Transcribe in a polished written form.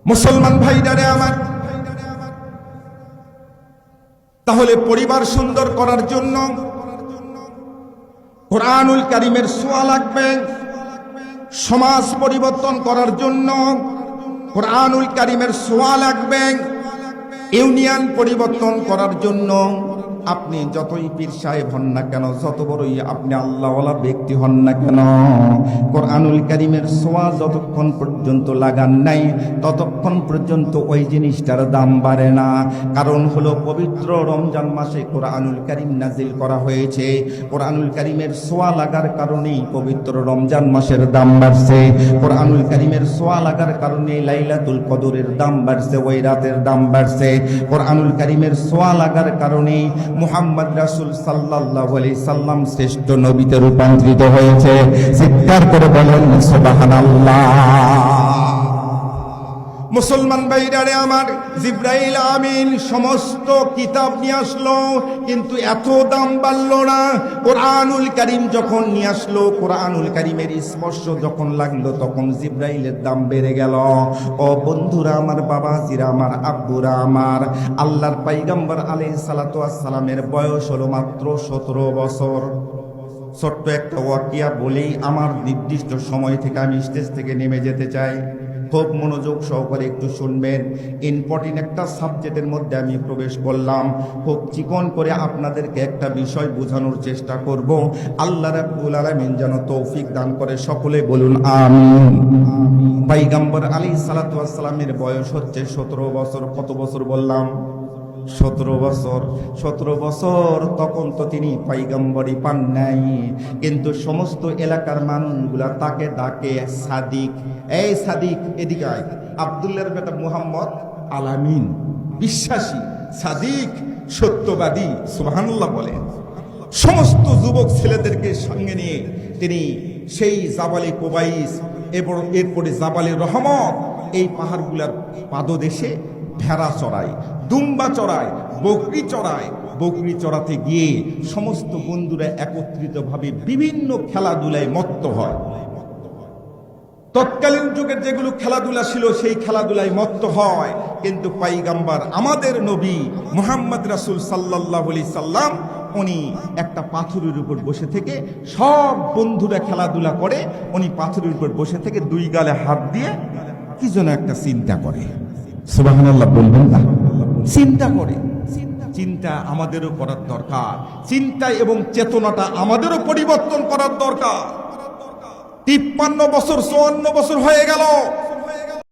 মুসলমান ভাইরারে আমার, তাহলে পরিবার সুন্দর করার জন্য কোরআনুল কারীমের ছোঁয়া লাগবে। সমাজ পরিবর্তন করার জন্য কোরআনুল কারীমের ছোঁয়া লাগবে। ইউনিয়ন পরিবর্তন করার জন্য আপনি যতই পীর সাহেব হন না কেন, যত বড়ই আপনি আল্লাহওয়ালা ব্যক্তি হন না কেন, কোরআনুল কারীমের ছোঁয়া যতক্ষণ পর্যন্ত লাগান নাই ততক্ষণ পর্যন্ত ওই জিনিসটার দাম বাড়ে না। কারণ হলো পবিত্র রমজান মাসে কোরআনুল কারীম নাজিল করা হয়েছে। কোরআনুল কারীমের ছোঁয়া লাগার কারণেই পবিত্র রমজান মাসের দাম বাড়ছে। কোরআনুল কারীমের ছোঁয়া লাগার কারণে লাইলাতুল কদরের দাম বাড়ছে, ওই রাতের দাম বাড়ছে। কোরআনুল কারীমের ছোঁয়া লাগার কারণে মুহাম্মদ রাসূল সাল্লাল্লাহু আলাইহি সাল্লাম শ্রেষ্ঠ নবীতে রূপান্তরিত হয়েছে। চিৎকার করে বলেন সুবহানাল্লাহ। মুসলমান ভাইরারে আমার, জিবরাইল আমিন সমস্ত কিতাব নিয়ে আসলো, কিন্তু এত দাম বাড়লো না। কোরআনুল কারীম যখন নিয়ে আসলো, কোরআনুল কারীমের স্পর্শ যখন লাগলো, তখন জিবরাইলের দাম বেড়ে গেল। ও বন্ধুরা আমার, বাবাজিরা আমার, আব্বুরা আমার, আল্লাহর পয়গম্বর আলাইহিস সালাতু ওয়াস সালামের বয়স হলো মাত্র 17 বছর। ছোট্ট একটা ওয়াকিয়া বলেই আমার নির্দিষ্ট সময় থেকে আমি স্টেজ থেকে নেমে যেতে চাই। খুব মনোযোগ সহকারে একটু শুনবেন। ইম্পর্টেন্ট একটা সাবজেক্টের মধ্যে আমি প্রবেশ করলাম। খুব চিকন করে আপনাদেরকে একটা বিষয় বোঝানোর চেষ্টা করব। আল্লাহ রাব্বুল আলামিন যেন তৌফিক দান করে, সকলে বলুন আমিন। পয়গম্বর আলাইহিস সালাতু ওয়াস সালামের বয়স হচ্ছে 17 বছর। কত বছর বললাম? 17 বছর। 17 বছর তখন তো তিনি পয়গম্বরই পান নাই, কিন্তু সমস্ত এলাকার মানুষগুলা তাকে ডাকে সাদিক। এই সাদিক, এদিকে আয়। আব্দুল্লাহর বেটা মুহাম্মদ আলামিন, বিশ্বাসী, সাদিক, সত্যবাদী, সুবহানাল্লাহ বলেন। সমস্ত যুবক ছেলেদেরকে সঙ্গে নিয়ে তিনি সেই জাবালে কুবাইস এবং এরপরে জাবালে রহমত, এই পাহাড়গুলার পাদদেশে ভেড়া চড়ায়, দুম্বা চড়ায়, বকরি চড়ায়। বকরি চড়াতে গিয়ে সমস্ত বন্ধুরা একত্রিতভাবে বিভিন্ন খেলাধুলায় মত্ত হয়। তৎকালীন যুগের যেগুলো খেলাধুলা ছিল সেই খেলাধুলায় মত্ত হয়। কিন্তু পয়গম্বর আমাদের নবী মুহাম্মদ রাসূল সাল্লাল্লাহু আলাইহি সাল্লাম, উনি একটা পাথরের উপর বসে থেকে, সব বন্ধুরা খেলাধুলা করে, উনি পাথরের উপর বসে থেকে দুই গালে হাত দিয়ে কি যেন একটা চিন্তা করে। সুবহানাল্লাহ বলবেন না? চিন্তা করে। চিন্তা আমাদেরও করার দরকার। চিন্তা এবং চেতনাটা আমাদেরও পরিবর্তন করার দরকার। 53 বছর 54 বছর হয়ে গেল,